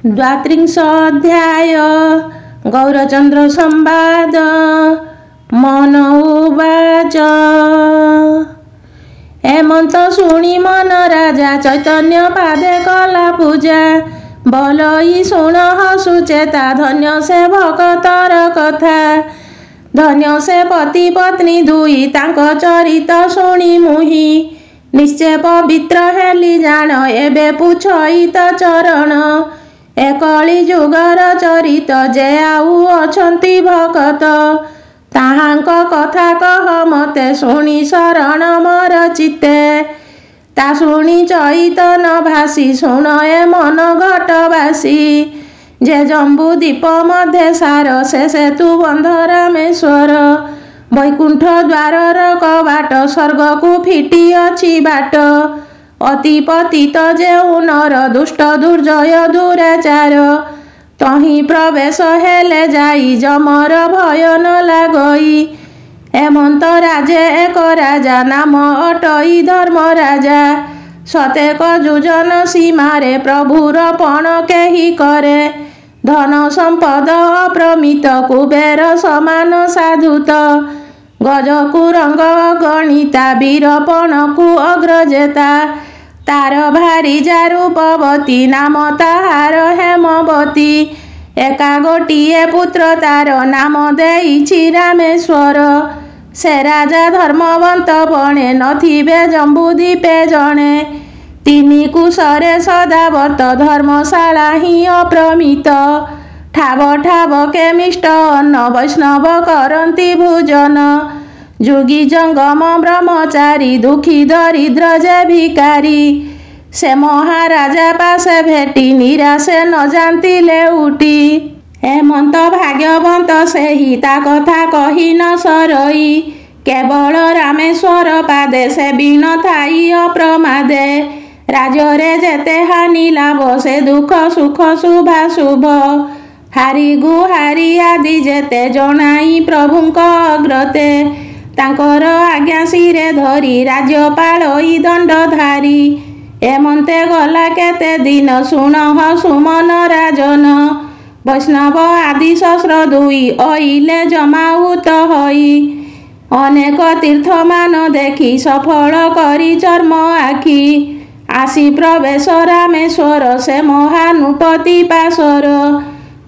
द्वात्रिंश अध्याय गौरचंद्र संवाद। मन उवाच हेमंत शुणी मन राजा चैतन्य पादे कला पूजा। भलई शुण हसुचेता धन्य से भगतर कथा। धन्य से पति पत्नी दुई तांक चरित शुणी मुहि। निश्चय पवित्र हेली जान एबे पुछईत चरण। एकली जुगर चरित जे आउ अछंती भगत। ताहांक कथा कह मते शुणी शरण मोर चित्ते। ता शुणी चैतन भासी शुण ए मन घटवासी। जे जम्बू दीप मध्ये सार से सेतु बंध रामेश्वर। वैकुंठ द्वारर कबाट स्वर्ग को फिटी अछि बाट। अति पतित जेउ नर दुष्ट दुर्जय दुराचार। तही प्रवेश हेले जाई जमर भय न लागई। हेमंत राजे एक राजा नाम अटई धर्म राजा। सतेक जुजन सीमारे प्रभुर पण केही करे। धन संपद अप्रमित कुबेर समान साधुत। गज कुरंग गणिता वीरपण कु अग्रजेता। तार भारी जारूपवती नाम ताहार हेमवती। एका गोटिए पुत्र तार नाम देइछि रामेश्वर। से राजा धर्मवंत बणे नथिबे जम्बूद्वीपे जणे। तिनि कुशरे सदावर्त धर्मशाला ही अप्रमित। ठाव ठाव केमिष्ट अन्न वैष्णव करंती भोजन। जोगी जंगम ब्रह्मचारी दुखी दरिद्र जे भिकारी। से महाराजा पासे भेटी निराशे न जांतिले उठी। हेमंत भाग्यवंत सेही ता कथा कही न सरई। केवल रामेश्वर पादे से बिन थाई अप्रमादे। राजरे जेते हानि लाभ से दुख सुख शुभाशुभ। हारी गुहारी आदि जेते जनाई प्रभुंक अग्रते। तांकर आज्ञा शिरे धरी राज्यपालई दंडधारी। हेमंते गला केते दिन शुण सुमन राजन। वैष्णव आदि सहस्र दुई अइले जमाउत हई। अनेक तीर्थमान देखी सफल करी चर्म आखि। आसी प्रवेश रामेश्वर से महानुपति पाशर।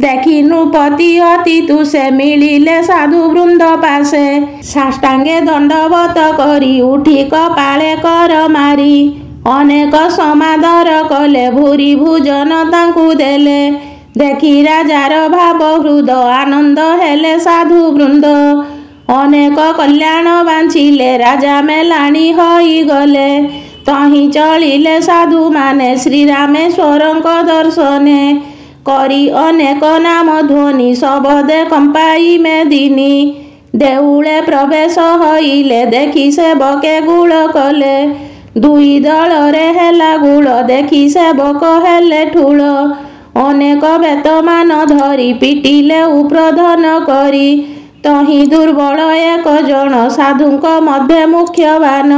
देखी नृपति अति तुसे मिलिले साधु वृंद पासे। साष्टांगे दंडवत करी उठी कपाळे कर मारी। अनेक समादर कले भूरी भोजन तांकु देले। देखी राजार भाव हृद आनंद हेले साधु वृंद। अनेक कल्याण बांछिले राजा मेलाणी होई गले। तही चलिले साधु माने श्री रामेश्वरंक दर्शने। करी अनेक नाम ध्वनि सबदे कंपाई मेदिनी। देउळे प्रवेश होइले देखी सेवके गुळ कले। दुई दलरे हेला गुळ देखी सेवक हेले ठूळ। अनेक बेतमान धरी पिटिले उप्रधन करी। तही दुर्बल एक जन साधुंक मध्य मुख्यवान।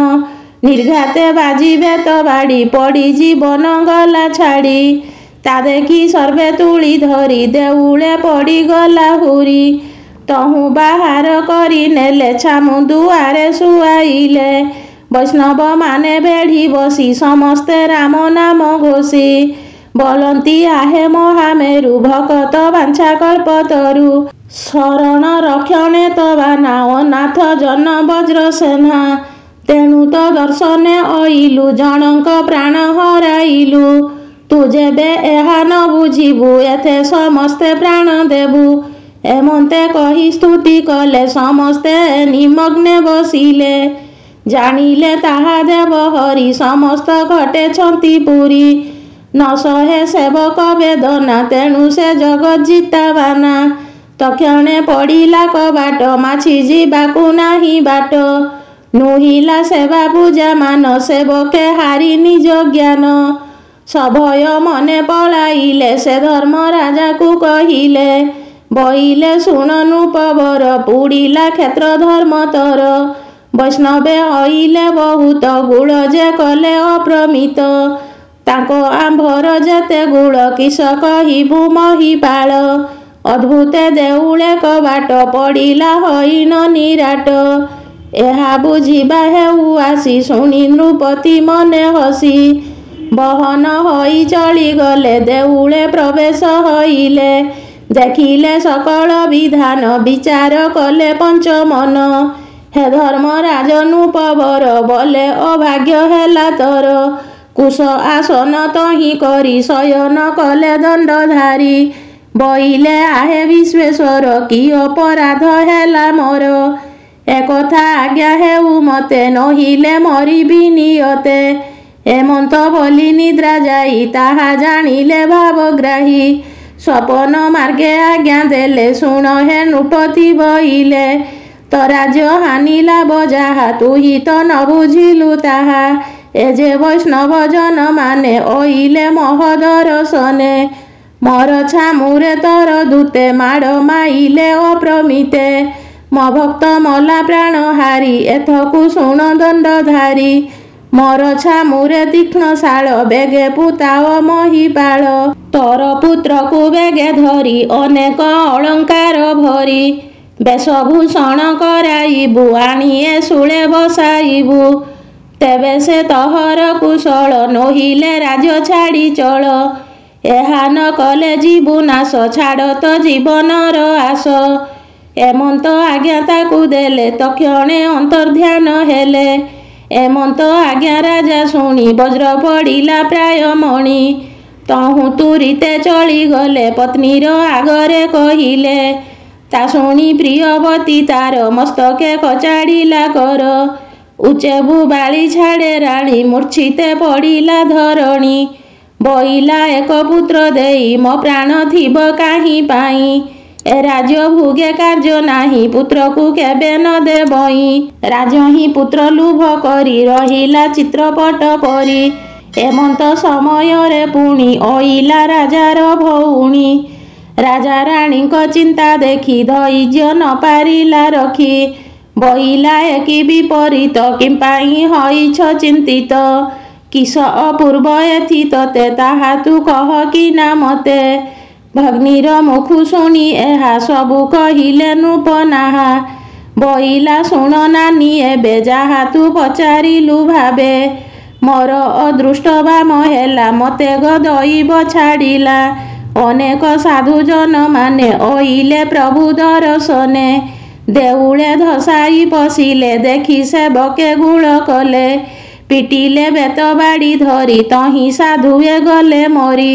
निर्घाते बाजी बेत बाड़ी पड़ी जीवन गला छाड़ी। ता देखी सर्वे तुली धरी देउळे पड़ी गला हुरी। तहु बाहार करी नेले छामु दुआरे सुआइले। वैष्णव माने बेढ़ी बसी समस्ते राम नाम घोषी। बोलंती आहे महामेरु भकत बांछा कल्पतरु। शरण रक्षणे तवा नाओ नाथ जन वज्र सेना। तेणु तो दर्शने अइलु जनक प्राण हराइलु। तू जेबे एहा न बुझिबु एथे समस्ते प्राण देबु। हेमंते कही स्तुति कले समस्ते निमग्ने बसिले। जानिले ताहा देव हरि समस्त घटे छंती पुरी। न सहे सेवक वेदना तेणु से जगत जितावाना। तक्षणे पड़िला कबाट माछि जीवाकु नाही बाट। नुहिला सेवा पूजा मान सेवके हारी निज ज्ञान। सभय मने पलाइले से धर्म राजा को कहिले। बहिले शुण नृपवर पुड़िला क्षेत्र धर्म तर। वैष्णवे अइले बहुत गुळ जे कले अप्रमित। ତାଙ୍କ ଆମ୍ଭର ଯେତେ ଗୁଳ କିସ କହିବୁ ମହିପାଳ। ଅଦ୍ଭୁତେ ଦେଉଳେ କବାଟ ପଡ଼ିଲା ହଇନ ନିରାଟ। ଏହା ବୁଝିବା ହେଉ ଆସି ଶୁଣି ନୃପତି ମନେ ହସି। ବହନ ହୋଇ ଚଳିଗଲେ ଦେଉଳେ ପ୍ରବେଶ ହଇଲେ। ଦେଖିଲେ ସକଳ ବିଧାନ ବିଚାର କଲେ ପଞ୍ଚମନ। ହେ ଧର୍ମରାଜ ନୃପବର ବଲେ ଅଭାଗ୍ୟ ହେଲା ତୋର। କୁଶ ଆସନ ତହିଁ କରି ଶୟନ କଲେ ଦଣ୍ଡଧାରୀ। ବଇଲେ ଆହେ ବିଶ୍ବେଶ୍ୱର କି ଅପରାଧ ହେଲା ମୋର। ଏକଥା ଆଜ୍ଞା ହେଉ ମତେ ନହିଲେ ମରିବି ନିୟତେ। ଏମନ୍ତ ବୋଲି ନିଦ୍ରା ଯାଇ ତାହା ଜାଣିଲେ ଭାବଗ୍ରାହୀ। ସ୍ୱପନ ମାର୍ଗେ ଆଜ୍ଞା ଦେଲେ ଶୁଣ ହେ ନୃପତି ବଇଲେ। ତ ରାଜ୍ୟ ହାନି ଲାଭ ଯାହା ତୁହି ତ ନ ବୁଝିଲୁ ତାହା। ଏ ଯେ ବୈଷ୍ଣବ ଜନ ମାନେ ଅଇଲେ ମହଦର୍ଶନେ। ମୋର ଛାମୁରେ ତୋର ଦୂତେ ମାଡ଼ ମାଇଲେ ଅପ୍ରମିତେ। ମୋ ଭକ୍ତ ମଲା ପ୍ରାଣ ହାରି ଏଥକୁ ଶୁଣ ଦଣ୍ଡଧାରୀ। ମୋର ଛାମୁରେ ତୀକ୍ଷ୍ଣ ଶାଳ ବେଗେ ପୁତାଅ ମହିପାଳ। ତୋର ପୁତ୍ରକୁ ବେଗେ ଧରି ଅନେକ ଅଳଙ୍କାର ଭରି। ବେଶଭୂଷଣ କରାଇବୁ ଆଣି ଏ ଶୂଳେ ବସାଇବୁ। ତେବେ ସେ ତୋହର କୁଶଳ ନୋହିଲେ ରାଜ୍ୟ ଛାଡ଼ି ଚଳ। ଏହା ନ କଲେ ଯିବୁ ନାଶ ଛାଡ଼ ତ ଜୀବନର ଆଶ। ଏମନ୍ତ ଆଜ୍ଞା ତାକୁ ଦେଲେ ତକ୍ଷଣେ ଅନ୍ତର୍ଧ୍ୟାନ ହେଲେ। ଏମନ୍ତ ଆଜ୍ଞା ରାଜା ଶୁଣି ବଜ୍ର ପଡ଼ିଲା ପ୍ରାୟ ମଣି। ତହୁଁ ତୁରିତେ ଚଳିଗଲେ ପତ୍ନୀର ଆଗରେ କହିଲେ। ତା ଶୁଣି ପ୍ରିୟବତୀ ତାର ମସ୍ତକେ କଚାଡ଼ିଲା କର। ଉଚ୍ଚେବୁ ବାଳି ଛାଡ଼େ ରାଣୀ ମୂର୍ଚ୍ଛିତେ ପଡ଼ିଲା ଧରଣୀ। ବଇଲା ଏକ ପୁତ୍ର ଦେଇ ମୋ ପ୍ରାଣ ଥିବ କାହିଁ ପାଇଁ। ଏ ରାଜ୍ୟ ଭୁଗେ କାର୍ଯ୍ୟ ନାହିଁ ପୁତ୍ରକୁ କେବେ ନ ଦେବଇଁ। ରାଜ ହିଁ ପୁତ୍ର ଲୁଭ କରି ରହିଲା ଚିତ୍ରପଟ ପରି। ଏମନ୍ତ ସମୟରେ ପୁଣି ଅଇଲା ରାଜାର ଭଉଣୀ। ରାଜା ରାଣୀଙ୍କ ଚିନ୍ତା ଦେଖି ଧୈର୍ଯ୍ୟ ନ ପାରିଲା ରଖି। ବଇଲା ଏ କି ବିପରୀତ କିମ୍ପାଇଁ ହୋଇଛ ଚିନ୍ତିତ। କିସ ଅପୂର୍ବ ଏଥି ତୋତେ ତାହା ତୁ କହ କିନା ମତେ। ଭଗ୍ନୀର ମୁଖୁ ଶୁଣି ଏହା ସବୁ କହିଲେ ନୃପନାହା। ବଇଲା ଶୁଣ ନାନୀ ଏବେ ଯାହା ତୁ ପଚାରିଲୁ ଭାବେ। ମୋର ଅଦୃଷ୍ଟ ବାମ ହେଲା ମତେ ଗଦଇବ ଛାଡ଼ିଲା। ଅନେକ ସାଧୁଜନ ମାନେ ଅଇଲେ ପ୍ରଭୁ ଦର୍ଶନେ। ଦେଉଳେ ଧସାଇ ପଶିଲେ ଦେଖି ସେବକେ ଗୁଳ କଲେ। ପିଟିଲେ ବେତ ବାଡ଼ି ଧରି ତହିଁ ସାଧୁଏ ଗଲେ ମରି।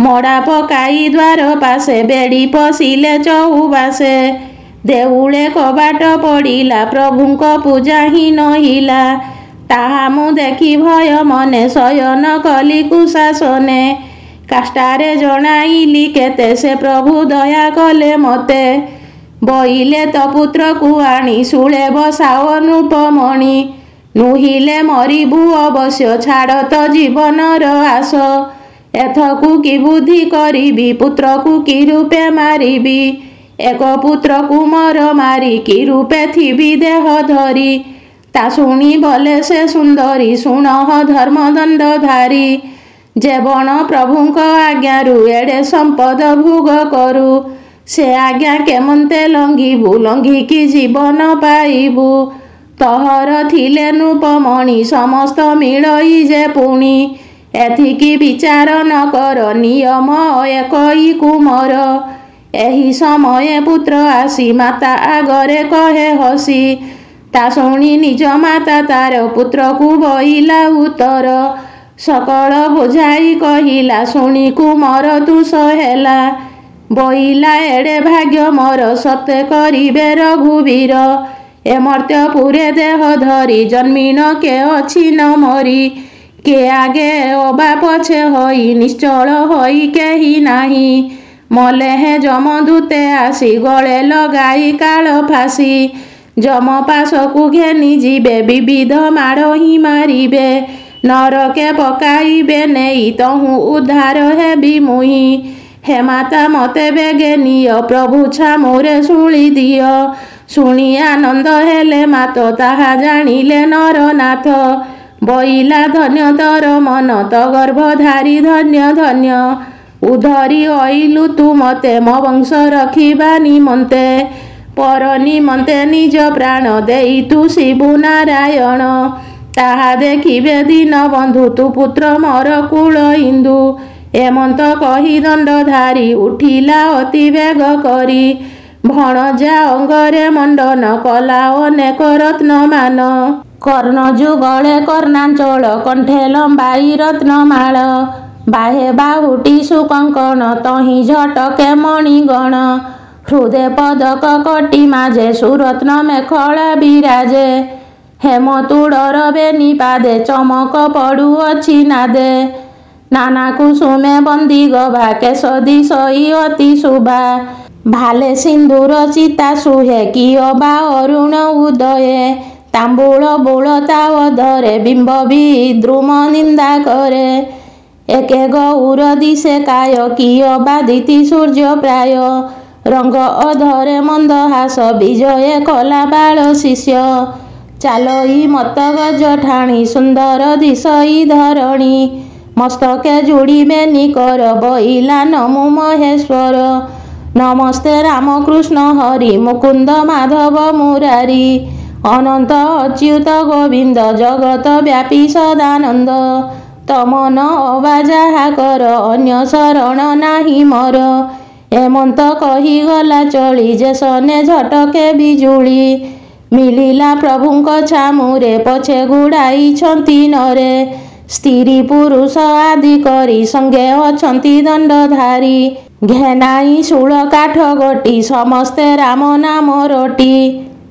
ମଡ଼ା ପକାଇ ଦ୍ୱାର ପାଶେ ବେଡ଼ି ପଶିଲେ ଚଉବାସେ। ଦେଉଳେ କବାଟ ପଡ଼ିଲା ପ୍ରଭୁଙ୍କ ପୂଜା ହିଁ ନହିଲା। ତାହା ମୁଁ ଦେଖି ଭୟ ମନେ ଶୟନ କଲି କୁଶାସନେ। କାଷ୍ଠାରେ ଜଣାଇଲି କେତେ ସେ ପ୍ରଭୁ ଦୟା କଲେ ମତେ। ବଇଲେ ତ ପୁତ୍ରକୁ ଆଣି ଶୂଳେ ବସାଅ ନୃପମଣି। ନୁହିଲେ ମରିବୁ ଅବଶ୍ୟ ଛାଡ଼ ତ ଜୀବନର ଆଶ। ଏଥକୁ କି ବୁଦ୍ଧି କରିବି ପୁତ୍ରକୁ କି ରୂପେ ମାରିବି। ଏକ ପୁତ୍ରକୁ ମୋର ମାରି କି ରୂପେ ଥିବି ଦେହ ଧରି। ତା ଶୁଣି ବଲେ ସେ ସୁନ୍ଦରୀ ଶୁଣଃ ଧର୍ମଦଣ୍ଡଧାରୀ। ଯେ ବଣ ପ୍ରଭୁଙ୍କ ଆଜ୍ଞାରୁ ଏଡ଼େ ସମ୍ପଦ ଭୋଗ କରୁ। ସେ ଆଜ୍ଞା କେମନ୍ତେ ଲଙ୍ଘିବୁ ଲଙ୍ଘିକି ଜୀବନ ପାଇବୁ। ତୋହର ଥିଲେ ନୃପମଣି ସମସ୍ତ ମିଳଇ ଯେ ପୁଣି। ଏଥିକି ବିଚାର ନ କର ନିୟମ ଏକଇ କୁମର। ଏହି ସମୟେ ପୁତ୍ର ଆସି ମାତା ଆଗରେ କହେ ହସି। ତା ଶୁଣି ନିଜ ମାତା ତାର ପୁତ୍ରକୁ ବଇଲା ଉତ୍ତର। ସକଳ ବୁଝାଇ କହିଲା ଶୁଣି କୁମର ତୁଷ ହେଲା। ବଇଲା ଏଡ଼େ ଭାଗ୍ୟ ମୋର ସତେ କରିବେ ରଘୁବୀର। ଏ ମର୍ତ୍ତ୍ୟପୁରେ ଦେହ ଧରି ଜନ୍ମିନ କେ ଅଛି ନ ମରି। କେ ଆଗେ ଅବା ପଛେ ହୋଇ ନିଶ୍ଚଳ ହୋଇ କେହି ନାହିଁ। ମଲେ ହେ ଯମଦୂତେ ଆସି ଗଳେ ଲଗାଇ କାଳ ଫାଶୀ। ଯମ ପାଶକୁ ଘେନି ଯିବେ ବିବିଧ ମାଡ଼ ହିଁ ମାରିବେ। ନରକେ ପକାଇବେ ନେଇ ତହୁଁ ଉଦ୍ଧାର ହେବି ମୁହିଁ। ହେ ମାତା ମତେ ବେଗେ ନିଅ ପ୍ରଭୁ ଛାମୁରେ ଶୂଳି ଦିଅ। ଶୁଣି ଆନନ୍ଦ ହେଲେ ମାତ ତାହା ଜାଣିଲେ ନରନାଥ। ବଇଲା ଧନ୍ୟ ତୋର ମନ ତ ଗର୍ଭଧାରୀ ଧନ୍ୟ ଧନ୍ୟ। ଉଧରି ଅଇଲୁ ତୁ ମତେ ମୋ ବଂଶ ରଖିବା ନିମନ୍ତେ। ପର ନିମନ୍ତେ ନିଜ ପ୍ରାଣ ଦେଇ ତୁ ଶିବୁ ନାରାୟଣ। ତାହା ଦେଖିବେ ଦୀନବନ୍ଧୁ ତୁ ପୁତ୍ର ମୋର କୁଳ ଇନ୍ଦୁ। ଏମନ୍ତ କହି ଦଣ୍ଡଧାରୀ ଉଠିଲା ଅତି ବେଗ କରି। ଭଣଜା ଅଙ୍ଗରେ ମଣ୍ଡନ କଲା ଅନେକ ରତ୍ନମାନ। କର୍ଣ୍ଣ ଯୁଗଳେ କର୍ଣ୍ଣାଞ୍ଚଳ କଣ୍ଠେ ଲମ୍ବାଇ ରତ୍ନମାଳ। ବାହେ ବାହୁଟି ସୁକଙ୍କଣ ତହିଁ ଝଟକେ ମଣିଗଣ। ହୃଦେ ପଦକ କଟି ମାଝେ ସୁରତ୍ନ ମେଖଳା ବିରାଜେ। ହେମ ତୁଡ଼ର ବେନି ପାଦେ ଚମକ ପଡ଼ୁଅଛି ନାଦେ। ନାନା କୁସୁମେ ବନ୍ଦୀ ଗଭା କେଶ ଦିଶଇ ଅତି ଶୁଭା। ଭାଲେ ସିନ୍ଦୁର ଚିତା ସୁହେ କିଅ ବା ଅରୁଣ ଉଦୟେ। ତାମ୍ବୁଳ ବୁଳ ତା ଅଧରେ ବିମ୍ବ ବିଦ୍ରୁମ ନିନ୍ଦା କରେ। ଏକେ ଗୌର ଦିଶେ କାୟ କିଅ ବା ଦିତି ସୂର୍ଯ୍ୟ ପ୍ରାୟ। ରଙ୍ଗ ଅଧରେ ମନ୍ଦହାସ ବିଜୟ କଲା ବାଳ ଶିଷ୍ୟ। ଚାଲଇ ମତ ଗଜ ଠାଣି ସୁନ୍ଦର ଦିଶଇ ଧରଣୀ। ମସ୍ତକେ ଯୋଡ଼ି ବେନି କର ବଇଲା ନମୁ ମହେଶ୍ୱର। ନମସ୍ତେ ରାମକୃଷ୍ଣ ହରି ମୁକୁନ୍ଦ ମାଧବ ମୁରାରୀ। ଅନନ୍ତ ଅଚ୍ୟୁତ ଗୋବିନ୍ଦ ଜଗତ ବ୍ୟାପୀ ସଦାନନ୍ଦ। ତମ ନ ଅବା ଯାହା କର ଅନ୍ୟ ଶରଣ ନାହିଁ ମୋର। ଏମନ୍ତ କହିଗଲା ଚଳି ଯେସନେ ଝଟକେ ବିଜୁଳି। ମିଳିଲା ପ୍ରଭୁଙ୍କ ଛାମୁରେ ପଛେ ଗୁଡ଼ାଇଛନ୍ତି ନରେ। ସ୍ତ୍ରୀ ପୁରୁଷ ଆଦି କରି ସଙ୍ଗେ ଅଛନ୍ତି ଦଣ୍ଡଧାରୀ। ଘେନାଇ ଶୂଳ କାଠ ଗୋଟି ସମସ୍ତେ ରାମ ନାମ ରୋଟି।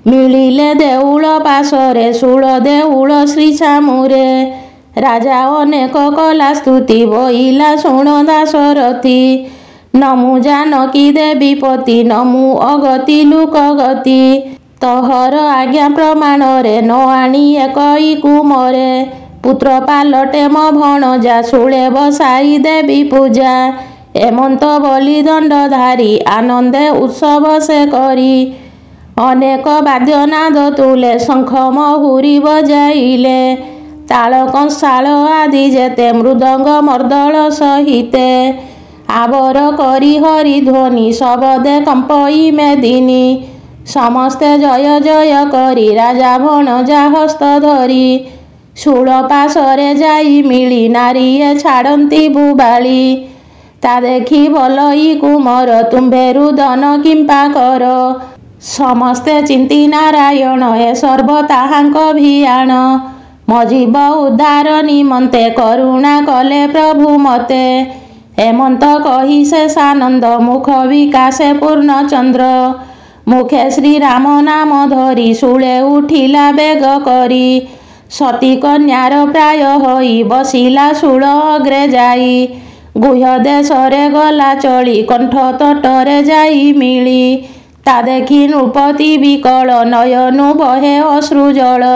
ମିଳିଲେ ଦେଉଳ ପାଶରେ ଶୂଳ ଦେଉଳ ଶ୍ରୀ ଛାମୁରେ। ରାଜା ଅନେକ କଲା ସ୍ତୁତି ବଇଲା ଶୁଣ ଦାଶରଥୀ। ନମୁ ଜାନକୀ ଦେବୀ ପତି ନମୁ ଅଗତି ଲୁକଗତି। ତୋହର ଆଜ୍ଞା ପ୍ରମାଣରେ ନ ଆଣି ଏକଇକୁ ମରେ। ପୁତ୍ର ପାଲଟେ ମୋ ଭଣଜା ଶୂଳେ ବସାଇ ଦେବି ପୂଜା। ଏମନ୍ତ ବୋଲି ଦଣ୍ଡଧାରୀ ଆନନ୍ଦେ ଉତ୍ସବ ସେ କରି। ଅନେକ ବାଦ୍ୟନାଦ ତୁଲେ ଶଙ୍ଖ ମହୁରୀ ବଜାଇଲେ। ତାଳ କଂସାଳ ଆଦି ଯେତେ ମୃଦଙ୍ଗ ମର୍ଦ୍ଦଳ ସହିତେ। ଆବର କରି ହରି ଧ୍ୱନି ଶବଦେ କମ୍ପଇ ମେଦିନୀ। ସମସ୍ତେ ଜୟ ଜୟ କରି ରାଜା ଭଣଜା ହସ୍ତ ଧରି। ଶୂଳ ପାଶରେ ଯାଇ ମିଳି ନାରୀଏ ଛାଡ଼ନ୍ତି ଭୁବାଳୀ। ତା ଦେଖି ଭଲଇ କୁମର ତୁମ୍ଭେ ରୁଦନ କିମ୍ପା କର। ସମସ୍ତେ ଚିନ୍ତି ନାରାୟଣ ଏ ସର୍ବ ତାହାଙ୍କ ଭିଆଣ। ମୋ ଜୀବ ଉଦ୍ଧାର ନିମନ୍ତେ କରୁଣା କଲେ ପ୍ରଭୁ ମତେ। ଏମନ୍ତ କହି ଶେଷାନନ୍ଦ ମୁଖ ବିକାଶେ ପୂର୍ଣ୍ଣଚନ୍ଦ୍ର। ମୁଖେ ଶ୍ରୀରାମ ନାମ ଧରି ଶୂଳେ ଉଠିଲା ବେଗ କରି। ସତୀ କନ୍ୟାର ପ୍ରାୟ ହୋଇ ବସିଲା ଶୂଳ ଅଗ୍ରେ ଯାଇ। ଗୁହ୍ୟ ଦେଶରେ ଗଲା ଚଳି କଣ୍ଠ ତଟରେ ଯାଇ ମିଳି। ତା ଦେଖି ନୃପତି ବିକଳ ନୟନୁ ବହେ ଅଶ୍ରୁ ଜଳ।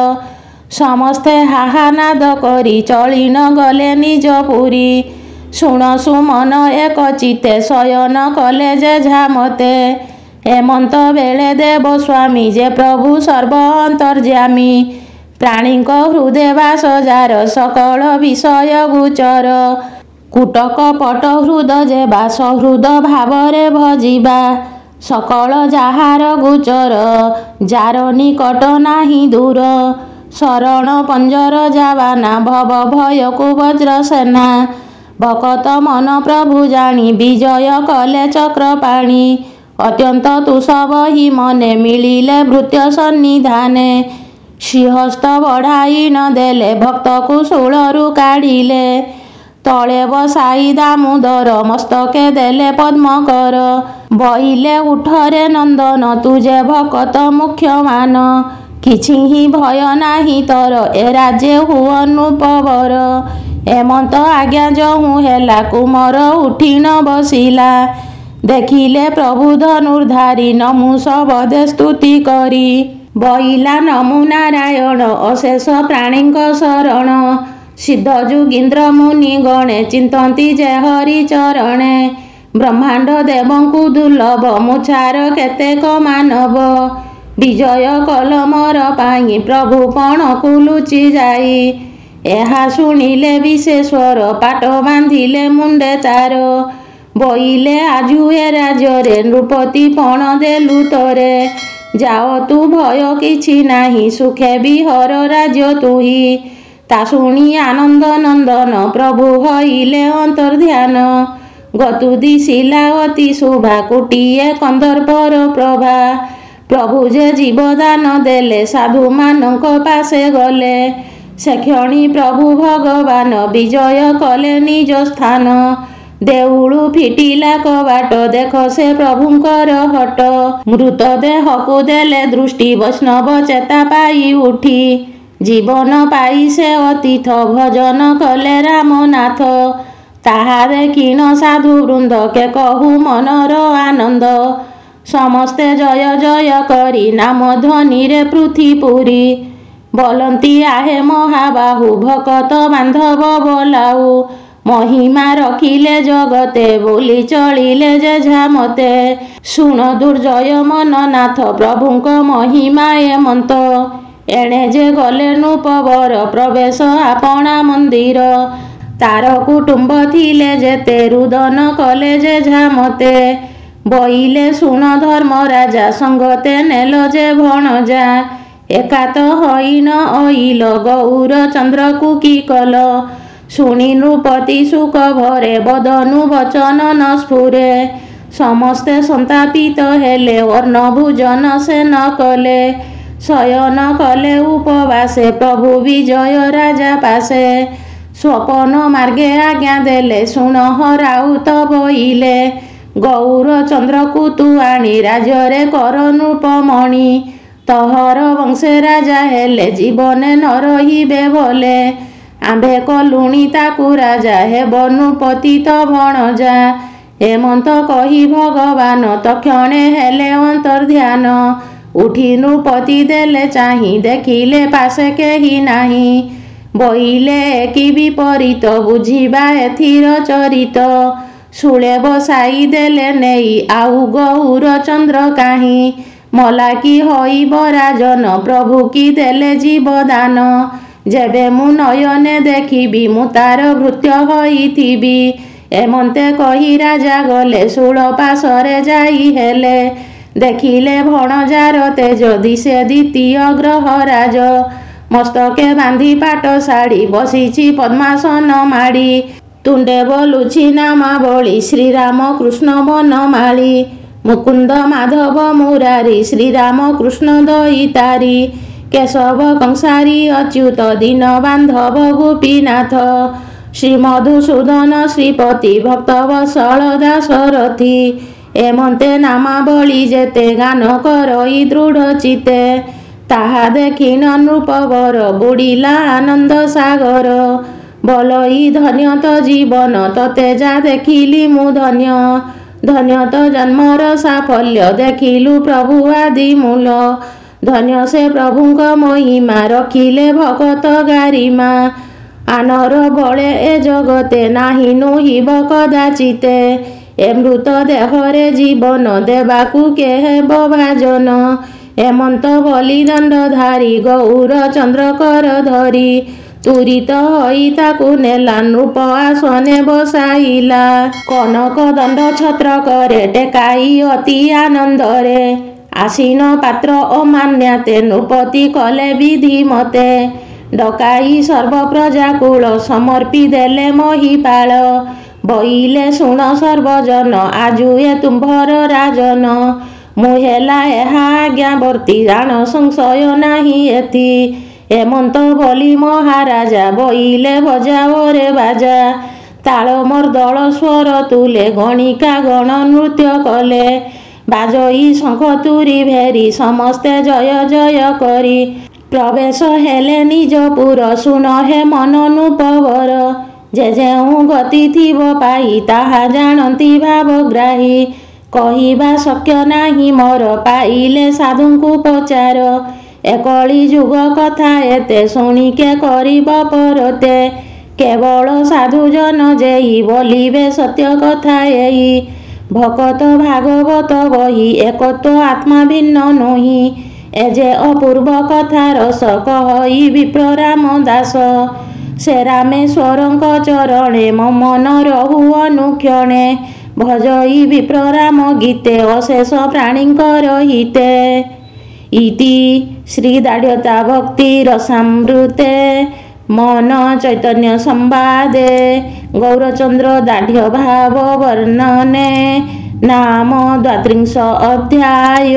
ସମସ୍ତେ ହାହାନାଦ କରି ଚଳି ନ ଗଲେ ନିଜ ପୁରୀ। ଶୁଣ ସୁମନ ଏକ ଚିତ୍ତେ ଶୟନ କଲେ ଯେଝା ମତେ। ଏମନ୍ତ ବେଳେ ଦେବ ସ୍ୱାମୀ ଯେ ପ୍ରଭୁ ସର୍ବ ଅନ୍ତର୍ଯ୍ୟାମୀ। ପ୍ରାଣୀଙ୍କ ହୃଦେ ବାସ ଯାର ସକଳ ବିଷୟ ଗୋଚର। କୂଟ କପଟ ହୃଦ ଯେ ବାସ ହୃଦ ଭାବରେ ଭଜିବା। ସକଳ ଯାହାର ଗୋଚର ଯାର ନିକଟ ନାହିଁ ଦୂର। ଶରଣ ପଞ୍ଜର ଯାବାନା ଭବ ଭୟକୁ ବଜ୍ର ସେନା। ଭକତ ମନ ପ୍ରଭୁ ଜାଣି ବିଜୟ କଲେ ଚକ୍ରପାଣି। ଅତ୍ୟନ୍ତ ତୁଷବହି ମନେ ମିଳିଲେ ଭୃତ୍ୟ ସନ୍ନିଧାନେ। ଶ୍ରୀହସ୍ତ ବଢ଼ାଇ ନ ଦେଲେ ଭକ୍ତକୁ ଶୂଳରୁ କାଢ଼ିଲେ। ତଳେ ବସାଇ ଦାମୋଦର ମସ୍ତକେ ଦେଲେ ପଦ୍ମକର। ବଇଲେ ଉଠରେ ନନ୍ଦନ ତୁଜେ ଭକତ ମୁଖ୍ୟମାନ। କିଛି ହିଁ ଭୟ ନାହିଁ ତୋର ଏ ରାଜେ ହୁଅ ନୃପବର। ଏମନ୍ତ ଆଜ୍ଞା ଯହୁଁ ହେଲା କୁମର ଉଠି ନ ବସିଲା। ଦେଖିଲେ ପ୍ରଭୁ ଧନୁର୍ଧାରୀ ନମୁ ଶବଦେ ସ୍ତୁତି କରି। ବଇଲା ନମୁ ନାରାୟଣ ଅଶେଷ ପ୍ରାଣୀଙ୍କ ଶରଣ। ସିଦ୍ଧ ଯୁଗୀନ୍ଦ୍ର ମୁନି ଗଣେ ଚିନ୍ତନ୍ତି ଯେ ହରି ଚରଣେ। ବ୍ରହ୍ମାଣ୍ଡ ଦେବଙ୍କୁ ଦୁର୍ଲଭ ମୁଛାର କେତେକ ମାନବ। ବିଜୟ କଲ ମୋର ପାଇଁ ପ୍ରଭୁ ପଣକୁ ଲୁଚି ଯାଇ। ଏହା ଶୁଣିଲେ ବିଶେଶ୍ୱର ପାଟ ବାନ୍ଧିଲେ ମୁଣ୍ଡେ ତାର। ବଇଲେ ଆଜୁ ଏ ରାଜ୍ୟରେ ନୃପତି ପଣ ଦେଲୁ ତୋରେ। ଯାଅ ତୁ ଭୟ କିଛି ନାହିଁ ସୁଖେ ବିହର ରାଜ୍ୟ ତୁହି। ତା ଶୁଣି ଆନନ୍ଦ ନନ୍ଦନ ପ୍ରଭୁ ହଇଲେ ଅନ୍ତର୍ଧ୍ୟାନ। ଗତୁ ଦିଶିଲା ଅତି ଶୋଭା କୋଟିଏ କନ୍ଦର୍ପର ପ୍ରଭା। ପ୍ରଭୁ ଯେ ଜୀବଦାନ ଦେଲେ ସାଧୁମାନଙ୍କ ପାଶେ ଗଲେ। ସେକ୍ଷଣି ପ୍ରଭୁ ଭଗବାନ ବିଜୟ କଲେ ନିଜ ସ୍ଥାନ। ଦେଉଳୁ ଫିଟିଲା କବାଟ ଦେଖ ସେ ପ୍ରଭୁଙ୍କର ହଟ। ମୃତଦେହକୁ ଦେଲେ ଦୃଷ୍ଟି ବୈଷ୍ଣବ ଚେତା ପାଇ ଉଠି। ଜୀବନ ପାଇ ସେ ଅତୀତ ଭଜନ କଲେ ରାମନାଥ। ତାହା ଦେଖିଣ ସାଧୁ ବୃନ୍ଦ କେ କହୁ ମନର ଆନନ୍ଦ। ସମସ୍ତେ ଜୟ ଜୟ କରି ନାମ ଧ୍ୱନିରେ ପୃଥିପୁରୀ। ବଲନ୍ତି ଆହେ ମହାବାହୁ ଭକତ ବାନ୍ଧବ ବଲାଉ। ମହିମା ରଖିଲେ ଜଗତେ ବୋଲି ଚଳିଲେ ଯେଝାମତେ। ଶୁଣ ଦୁର୍ଜୟ ମନନାଥ ପ୍ରଭୁଙ୍କ ମହିମା ଏମନ୍ତ। ଏଣେ ଯେ ଗଲେ ନୃପବର ପ୍ରବେଶ ଆପଣା ମନ୍ଦିର। ତାର କୁଟୁମ୍ବ ଥିଲେ ଯେତେ ରୁଦନ କଲେ ଯେଝାମତେ। ବଇଲେ ଶୁଣ ଧର୍ମ ରାଜା ସଙ୍ଗତେ ନେଲ ଯେ ଭଣଜା। ଏକାତ ହଇନ ଅଇଲ ଗୌର ଚନ୍ଦ୍ରକୁ କି କଲ। ଶୁଣି ନୃପତି ଶୁକ ଭରେ ବଦନୁ ବଚନ ନ ସ୍ଫୁରେ। ସମସ୍ତେ ସନ୍ତାପିତ ହେଲେ ଅନ୍ନ ଭୋଜନ ସେ ନ କଲେ। ଶୟନ କଲେ ଉପବାସେ ପ୍ରଭୁ ବିଜୟ ରାଜା ପାଶେ। ସ୍ୱପନ ମାର୍ଗେ ଆଜ୍ଞା ଦେଲେ ଶୁଣ ହରାଉତ ବଇଲେ। ଗୌର ଚନ୍ଦ୍ରକୁ ତୁ ଆଣି ରାଜ୍ୟରେ କର ନୃପମଣି। ତହର ବଂଶେ ରାଜା ହେଲେ ଜୀବନେ ନ ରହିବେ ଭଲେ। ଆମ୍ଭେ କଲୁଣି ତାକୁ ରାଜା ହେବ ନୃପତି ତ ଭଣଜା। ଏମନ୍ତ କହି ଭଗବାନ ତକ୍ଷଣେ ହେଲେ ଅନ୍ତର୍ଧ୍ୟାନ। ଉଠି ନୃପତି ଦେଲେ ଚାହିଁ ଦେଖିଲେ ପାଶେ କେହି ନାହିଁ। ବଇଲେ କି ବିପରୀତ ବୁଝିବା ଏଥିର ଚରିତ। ଶୂଳେ ବସାଇ ଦେଲେ ନେଇ ଆଉ ଗୌର ଚନ୍ଦ୍ର କାହିଁ। ମଲା କି ହଇବ ରାଜନ ପ୍ରଭୁ କି ଦେଲେ ଜୀବଦାନ। ଯେବେ ମୁଁ ନୟନେ ଦେଖିବି ମୁଁ ତାର ଭୃତ୍ୟ ହୋଇଥିବି। ଏମନ୍ତେ କହି ରାଜା ଗଲେ ଶୂଳ ପାଶରେ ଯାଇ ହେଲେ। ଦେଖିଲେ ଭଣଜାର ତେଜ ଦିଶେ ଦ୍ୱିତୀୟ ଗ୍ରହରାଜ। ମସ୍ତକେ ବାନ୍ଧି ପାଟ ଶାଢ଼ୀ ବସିଛି ପଦ୍ମାସନ ମାଡ଼ି। ତୁଣ୍ଡେ ବୋଲୁଛି ନାମାବଳୀ ଶ୍ରୀରାମ କୃଷ୍ଣ ବନମାଳୀ। ମୁକୁନ୍ଦ ମାଧବ ମୁରାରୀ ଶ୍ରୀରାମ କୃଷ୍ଣ ଦଇତାରୀ। କେଶବ କଂସାରୀ ଅଚ୍ୟୁତ ଦୀନ ବାନ୍ଧବ ଗୋପୀନାଥ। ଶ୍ରୀ ମଧୁସୂଦନ ଶ୍ରୀପତି ଭକ୍ତବତ୍ସଳ ଦାଶରଥୀ। ଏମନ୍ତେ ନାମାବଳୀ ଯେତେ ଗାନ କରଇ ଦୃଢ଼ ଚିତ୍ତେ। ତାହା ଦେଖିଣ ନୃପବର ବୁଡ଼ିଲା ଆନନ୍ଦ ସାଗର। ବଲଇ ଧନ୍ୟ ତ ଜୀବନ ତତେ ଯା ଦେଖିଲି ମୁଁ ଧନ୍ୟ। ଧନ୍ୟ ତ ଜନ୍ମର ସାଫଲ୍ୟ ଦେଖିଲୁ ପ୍ରଭୁ ଆଦି ମୂଳ। ଧନ୍ୟ ସେ ପ୍ରଭୁଙ୍କ ମହିମା ରଖିଲେ ଭଗତ ଗାରିମା। ଆନର ବଳେ ଏ ଜଗତେ ନାହିଁ ନୋହିବ କଦାଚିତେ। ଏ ମୃତ ଦେହରେ ଜୀବନ ଦେବାକୁ କେ ହେବ ଭାଜନ। ଏମନ୍ତ ବଲି ଦଣ୍ଡଧାରୀ ଗୌର ଚନ୍ଦ୍ର କର ଧରି। ତୁରିତ ହୋଇ ତାକୁ ନେଲା ନୃପ ଆସନେ ବସାଇଲା। କନକ ଦଣ୍ଡ ଛତ୍ର କରେ ଟେକାଇ ଅତି ଆନନ୍ଦରେ। ଆସୀନ ପାତ୍ର ଅମାନ୍ୟାତେ ନୃପତି କଲେ ବିଧି ମତେ। ଡକାଇ ସର୍ବ ପ୍ରଜାକୁଳ ସମର୍ପି ଦେଲେ ମହିପାଳ। ବଇଲେ ଶୁଣ ସର୍ବଜନ ଆଜୁ ଏ ତୁମ୍ଭର ରାଜନ। ମୁଁ ହେଲା ଏହା ଆଜ୍ଞାବର୍ତ୍ତୀ ଜାଣ ସଂଶୟ ନାହିଁ ଏଥି। ଏମନ୍ତ ବୋଲି ମହାରାଜା ବଇଲେ ବଜାଓରେ ବାଜା। ତାଳ ମର୍ଦ୍ଦଳ ସ୍ୱର ତୁଲେ ଗଣିକା ଗଣ ନୃତ୍ୟ କଲେ। ବାଜଇ ଶଙ୍ଖ ତୁରି ଭେରି ସମସ୍ତେ ଜୟ ଜୟ କରି। ପ୍ରବେଶ ହେଲେ ନିଜପୁର ଶୁଣ ହେ ମନ ନୃପବର। ଯେ ଯେଉଁ ଗତି ଥିବ ପାଇ ତାହା ଜାଣନ୍ତି ଭାବଗ୍ରାହୀ। କହିବା ଶକ୍ୟ ନାହିଁ ମୋର ପାଇଲେ ସାଧୁଙ୍କୁ ପଚାର। ଏକଳି ଯୁଗ କଥା ଏତେ ଶୁଣିକେ କରିବ ପରତେ। କେବଳ ସାଧୁଜନ ଯେଇ ବୋଲିବେ ସତ୍ୟ କଥା ଏଇ। ଭକତ ଭାଗବତ ବହି ଏକତ୍ୱ ଆତ୍ମା ଭିନ୍ନ ନୋହି। ଏ ଯେ ଅପୂର୍ବ କଥା ରସ କହଇ ବିପ୍ର ରାମ ଦାସ। ସେ ରାମେଶ୍ୱରଙ୍କ ଚରଣେ ମୋ ମନ ରହୁ ଅନୁକ୍ଷଣେ। ଭଜଇ ବିପ୍ରରାମ ଗୀତେ ଅଶେଷ ପ୍ରାଣୀଙ୍କର ହିତେ। ଇତି ଶ୍ରୀଦାଢ଼୍ୟତା ଭକ୍ତି ରସାମୃତେ ମନ ଚୈତନ୍ୟ ସମ୍ବାଦେ ଗୌରଚନ୍ଦ୍ର ଦାଢ଼୍ୟ ଭାବ ବର୍ଣ୍ଣନେ ନାମ 32 ଅଧ୍ୟାୟ।